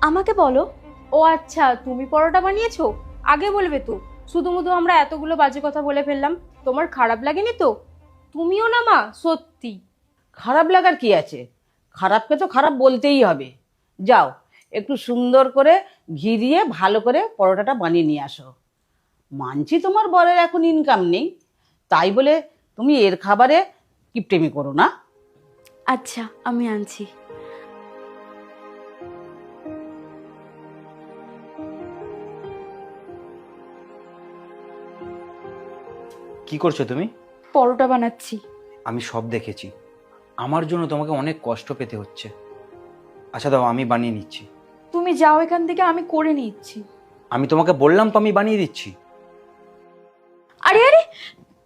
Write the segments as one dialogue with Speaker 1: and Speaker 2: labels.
Speaker 1: আমাকে বলো।
Speaker 2: ও আচ্ছা, তুমি পরোটা বানিয়েছো? আগে বলবে তো। শুধু শুধু আমরা এতগুলো বাজে কথা বলে ফেললাম। তোমার খারাপ লাগেনি তো? তুমিও না মা, সত্যি।
Speaker 3: খারাপ লাগার কি আছে? খারাপকে তো খারাপ বলতেই হবে। যাও, একটু সুন্দর করে ঘি দিয়ে ভালো করে পরোটাটা বানিয়ে নিয়ে আসো। মানছি তোমার বরের এখন ইনকাম নেই, তাই বলে তুমি এর খাবারে কিপটেমি করো না।
Speaker 1: আচ্ছা, আমি আনছি।
Speaker 4: কি করছো তুমি?
Speaker 1: পরোটা বানাচ্ছি।
Speaker 4: আমি সব দেখেছি, আমার জন্য তোমাকে অনেক কষ্ট পেতে হচ্ছে। আচ্ছা দাও, আমি বানিয়ে নিচ্ছি।
Speaker 1: তুমি যাও এখান থেকে, আমি করে নিচ্ছি।
Speaker 4: আমি তোমাকে বললাম তো, আমি বানিয়ে দিচ্ছি।
Speaker 1: আরে আরে,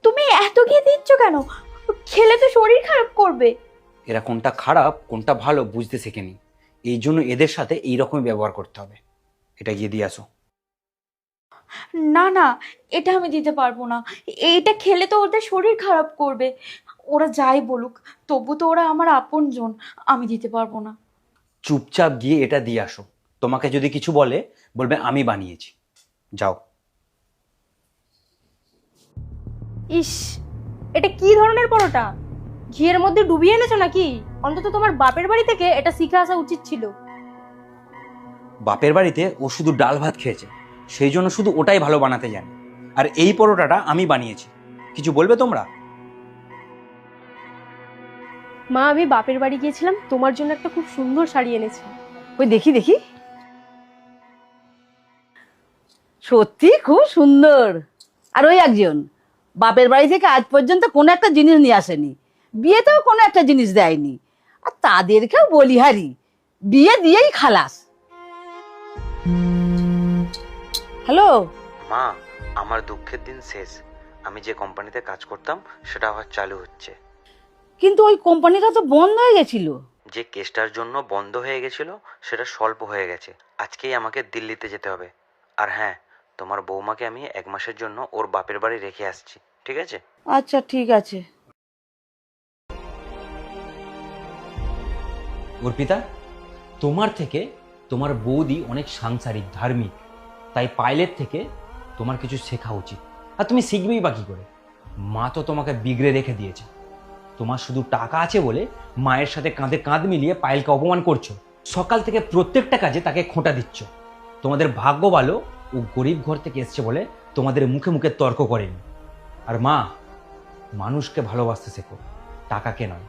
Speaker 1: তুমি এত ঘি দিচ্ছ কেন? খেলে তো শরীর খারাপ করবে।
Speaker 4: এরা কোনটা খারাপ কোনটা ভালো বুঝতে শেখেনি, এই জন্য এদের সাথে এইরকমই ব্যবহার করতে হবে। এটা গিয়ে দিয়ে আসো।
Speaker 1: না না, এটা আমি দিতে পারবো না। এইটা খেলে তো ওদের শরীর খারাপ করবে। ওরা যাই বলুক, তবু তো ওরা আমার আপনজন। আমি দিতে পারবো না।
Speaker 4: চুপচাপ গিয়ে এটা দিয়ে আসো। তোমাকে যদি কিছু বলে, বলবে আমি বানিয়েছি। যাও।
Speaker 2: ইস, এটা কি ধরনের পরোটা? ঘিয়ের মধ্যে ডুবিয়ে এনেছো নাকি? অন্তত তোমার বাপের বাড়ি থেকে এটা শিখে আসা উচিত ছিল।
Speaker 4: বাপের বাড়িতে ও শুধু ডাল ভাত খেয়েছে, সেই জন্য শুধু ওটাই ভালো বানাতে জানে। আর এই পরোটাটা আমি বানিয়েছি। কিছু বলবে তোমরা?
Speaker 2: মা, আমি বাপের বাড়ি গিয়েছিলাম, তোমার জন্য একটা খুব সুন্দর শাড়ি এনেছি।
Speaker 3: ওই দেখি দেখি, সত্যি খুব সুন্দর। আর ওই একজন বাপের বাড়ি থেকে আজ পর্যন্ত কোনো একটা জিনিস নিয়ে আসেনি, বিয়েতেও কোনো একটা জিনিস দেয়নি। আর তাদেরকেও বলিহারি, বিয়ে দিয়েই খালাস। হ্যালো।
Speaker 4: মা, আমার দুঃখের দিন শেষ। আমি যে কোম্পানিতে কাজ করতাম সেটা আবার চালু হচ্ছে।
Speaker 3: কিন্তু ওই কোম্পানিটা তো বন্ধ হয়ে গেছিল।
Speaker 4: যে কেসটার জন্য বন্ধ হয়ে গেছিল সেটা স্বল্প হয়ে গেছে। আজকেই আমাকে দিল্লিতে যেতে হবে। আর হ্যাঁ, তোমার বৌমাকে আমি 1 মাসের জন্য ওর বাপের বাড়ি রেখে আসছি, ঠিক আছে?
Speaker 3: আচ্ছা ঠিক আছে।
Speaker 4: অর্পিতা, তোমার থেকে তোমার বৌদি অনেক সাংসারিক ধার্মিক, তাই পাইলেট থেকে তোমার কিছু শেখা উচিত। আর তুমি শিখবেই বা কি করে? মা তো তোমাকে বিগড়ে রেখে দিয়েছে। তোমার শুধু টাকা আছে বলে মায়ের সাথে কাঁধে কাঁধ মিলিয়ে পায়েলকে অপমান করছো। সকাল থেকে প্রত্যেকটা কাজে তাকে খোঁটা দিচ্ছ। তোমাদের ভাগ্য ভালো ও গরিব ঘর থেকে এসছে বলে তোমাদের মুখে মুখে তর্ক করেনি। আর মা, মানুষকে ভালোবাসতে শেখো, টাকাকে নয়।